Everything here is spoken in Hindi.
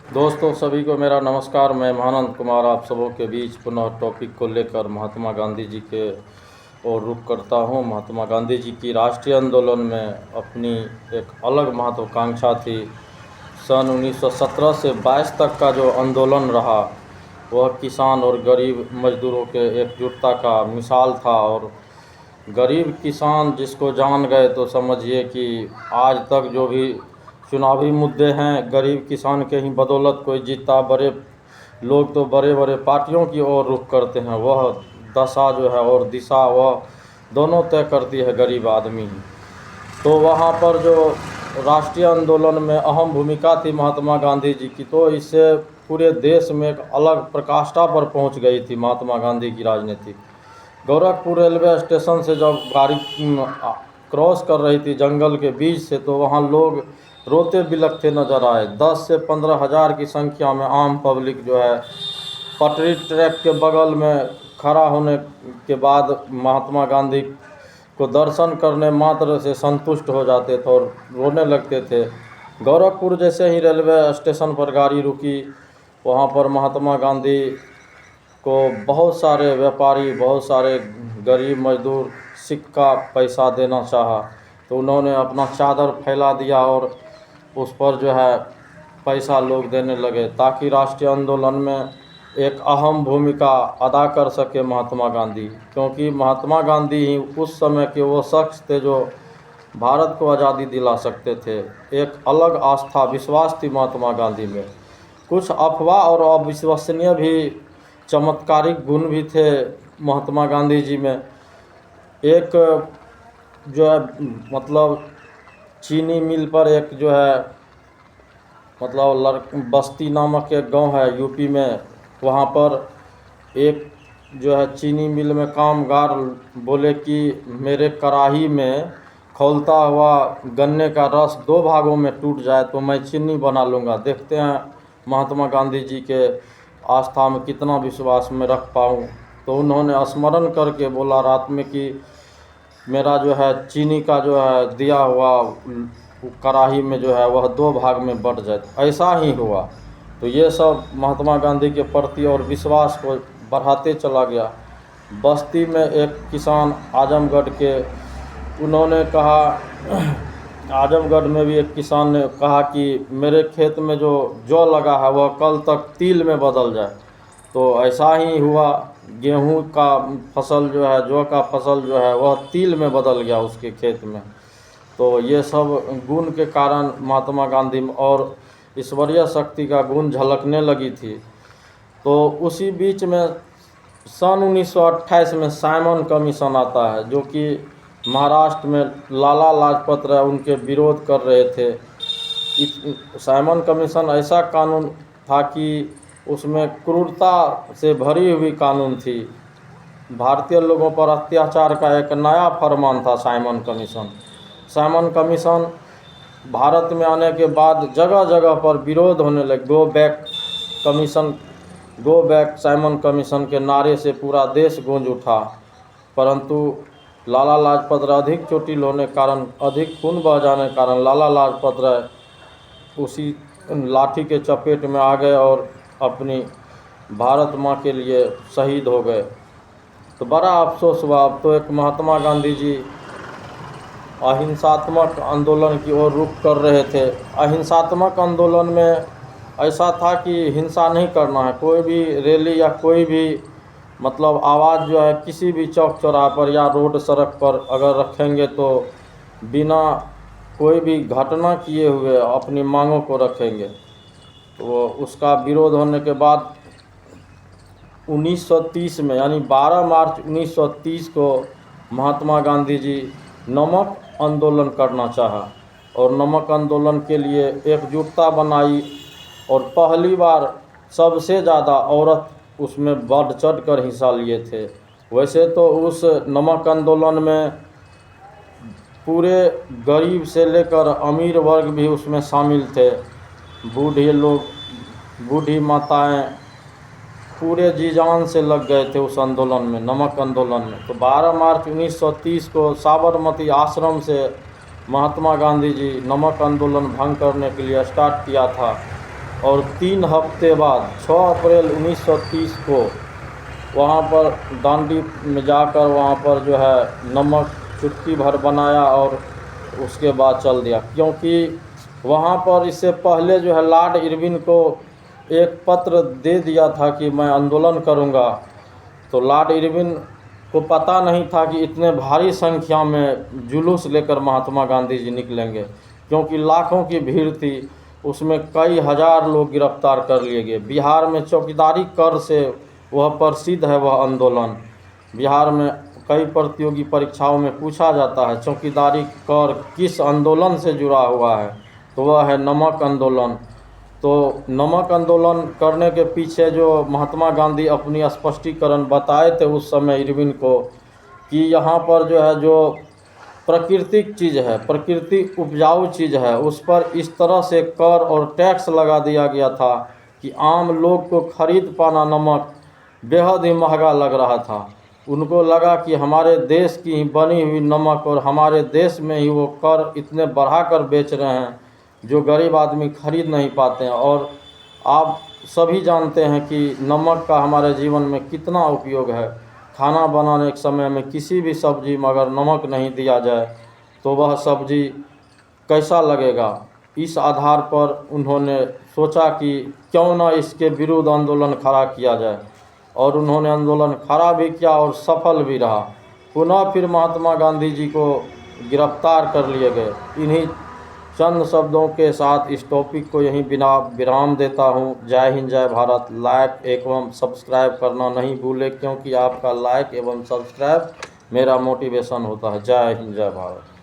दोस्तों सभी को मेरा नमस्कार। मैं महानंद कुमार आप सबों के बीच पुनः टॉपिक को लेकर महात्मा गांधी जी के ओर रुख करता हूं। महात्मा गांधी जी की राष्ट्रीय आंदोलन में अपनी एक अलग महत्वाकांक्षा थी। सन 1917 से 22 तक का जो आंदोलन रहा वह किसान और गरीब मजदूरों के एकजुटता का मिसाल था। और गरीब किसान जिसको जान गए तो समझिए कि आज तक जो भी चुनावी मुद्दे हैं गरीब किसान के ही बदौलत कोई जीता। बड़े लोग तो बड़े बड़े पार्टियों की ओर रुख करते हैं, वह दशा जो है और दिशा वह दोनों तय करती है गरीब आदमी ही। तो वहाँ पर जो राष्ट्रीय आंदोलन में अहम भूमिका थी महात्मा गांधी जी की, तो इससे पूरे देश में एक अलग प्रकाष्ठा पर पहुँच गई थी महात्मा गांधी की राजनीति। गोरखपुर रेलवे स्टेशन से जब गाड़ी क्रॉस कर रही थी जंगल के बीच से, तो वहाँ लोग रोते बिलखते नजर आए। 10 से 15 हज़ार की संख्या में आम पब्लिक जो है पटरी ट्रैक के बगल में खड़ा होने के बाद महात्मा गांधी को दर्शन करने मात्र से संतुष्ट हो जाते थे और रोने लगते थे। गोरखपुर जैसे ही रेलवे स्टेशन पर गाड़ी रुकी, वहाँ पर महात्मा गांधी को बहुत सारे व्यापारी, बहुत सारे गरीब मजदूर सिक्का पैसा देना चाहा, तो उन्होंने अपना चादर फैला दिया और उस पर जो है पैसा लोग देने लगे ताकि राष्ट्रीय आंदोलन में एक अहम भूमिका अदा कर सके महात्मा गांधी। क्योंकि महात्मा गांधी ही उस समय के वो शख्स थे जो भारत को आज़ादी दिला सकते थे। एक अलग आस्था विश्वास थी महात्मा गांधी में। कुछ अफवाह और अविश्वसनीय भी चमत्कारिक गुण भी थे महात्मा गांधी जी में। एक जो है मतलब चीनी मिल पर एक जो है बस्ती नामक एक गांव है यूपी में, वहाँ पर एक जो है चीनी मिल में कामगार बोले कि मेरे कढ़ाई में खौलता हुआ गन्ने का रस 2 भागों में टूट जाए तो मैं चीनी बना लूँगा। देखते हैं महात्मा गांधी जी के आस्था में कितना विश्वास में रख पाऊँ। तो उन्होंने स्मरण करके बोला रात में कि मेरा जो है चीनी का जो है दिया हुआ कढ़ाई में जो है वह 2 भाग में बंट जाए। ऐसा ही हुआ। तो ये सब महात्मा गांधी के प्रति और विश्वास को बढ़ाते चला गया। बस्ती में एक किसान आजमगढ़ के, उन्होंने कहा आजमगढ़ में भी एक किसान ने कहा कि मेरे खेत में जो जौ लगा है वह कल तक तिल में बदल जाए। तो ऐसा ही हुआ। गेहूं का फसल जो है, जौ का फसल जो है वह तिल में बदल गया उसके खेत में। तो ये सब गुण के कारण महात्मा गांधी में और ईश्वरीय शक्ति का गुण झलकने लगी थी। तो उसी बीच में सन 1928 में साइमन कमीशन आता है, जो कि महाराष्ट्र में लाला लाजपत राय उनके विरोध कर रहे थे। साइमन कमीशन ऐसा कानून था कि उसमें क्रूरता से भरी हुई कानून थी। भारतीय लोगों पर अत्याचार का एक नया फरमान था Simon commission. Simon commission Bharat में आने के बाद जगह जगह पर विरोध होने लगे। Go back commission, go back Simon commission के नारे से पूरा देश गूंज उठा। परंतु लाला लाजपत राय अधिक चोटिल होने कारण, अधिक खून बह जाने कारण लाला लाजपत राय उसी लाठी के चपेट में आ गए और अपनी भारत माँ के लिए शहीद हो गए। तो बड़ा अफसोस हुआ। अब तो एक महात्मा गांधी जी अहिंसात्मक आंदोलन की ओर रुख कर रहे थे। अहिंसात्मक आंदोलन में ऐसा था कि हिंसा नहीं करना है। कोई भी रैली या कोई भी आवाज़ जो है किसी भी चौक चौराहे पर या रोड सड़क पर अगर रखेंगे तो बिना कोई भी घटना किए हुए अपनी मांगों को रखेंगे। तो उसका विरोध होने के बाद 1930 में यानी 12 मार्च 1930 को महात्मा गांधी जी नमक आंदोलन करना चाहा और नमक आंदोलन के लिए एकजुटता बनाई और पहली बार सबसे ज़्यादा औरत उसमें बढ़ चढ़ कर हिस्सा लिए थे। वैसे तो उस नमक आंदोलन में पूरे गरीब से लेकर अमीर वर्ग भी उसमें शामिल थे। बूढ़े लोग, बूढ़ी माताएं पूरे जी जान से लग गए थे उस आंदोलन में, नमक आंदोलन में। तो 12 मार्च 1930 को साबरमती आश्रम से महात्मा गांधी जी नमक आंदोलन भंग करने के लिए स्टार्ट किया था। और 3 हफ्ते बाद 6 अप्रैल 1930 को वहाँ पर दांडी में जाकर वहाँ पर जो है नमक चुटकी भर बनाया और उसके बाद चल दिया। क्योंकि वहाँ पर इससे पहले जो है लॉर्ड इरविन को एक पत्र दे दिया था कि मैं आंदोलन करूँगा, तो लॉर्ड इरविन को पता नहीं था कि इतने भारी संख्या में जुलूस लेकर महात्मा गांधी जी निकलेंगे। क्योंकि लाखों की भीड़ थी, उसमें कई हज़ार लोग गिरफ्तार कर लिए गए। बिहार में चौकीदारी कर से वह प्रसिद्ध है वह आंदोलन। बिहार में कई प्रतियोगी परीक्षाओं में पूछा जाता है चौकीदारी कर किस आंदोलन से जुड़ा हुआ है, तो वह है नमक आंदोलन। तो नमक आंदोलन करने के पीछे जो महात्मा गांधी अपनी स्पष्टीकरण बताए थे उस समय इरविन को, कि यहाँ पर जो है जो प्राकृतिक चीज़ है, प्रकृति उपजाऊ चीज़ है, उस पर इस तरह से कर और टैक्स लगा दिया गया था कि आम लोग को खरीद पाना नमक बेहद ही महंगा लग रहा था। उनको लगा कि हमारे देश की ही बनी हुई नमक और हमारे देश में ही वो कर इतने बढ़ाकर बेच रहे हैं जो गरीब आदमी खरीद नहीं पाते हैं। और आप सभी जानते हैं कि नमक का हमारे जीवन में कितना उपयोग है। खाना बनाने के समय में किसी भी सब्ज़ी में अगर नमक नहीं दिया जाए तो वह सब्ज़ी कैसा लगेगा। इस आधार पर उन्होंने सोचा कि क्यों न इसके विरुद्ध आंदोलन खड़ा किया जाए, और उन्होंने आंदोलन खड़ा भी किया और सफल भी रहा। पुनः फिर महात्मा गांधी जी को गिरफ्तार कर लिए गए। इन्हीं चंद शब्दों के साथ इस टॉपिक को यहीं बिना विराम देता हूँ। जय हिंद, जय भारत। लाइक एवं सब्सक्राइब करना नहीं भूलें, क्योंकि आपका लाइक एवं सब्सक्राइब मेरा मोटिवेशन होता है। जय हिंद, जय भारत।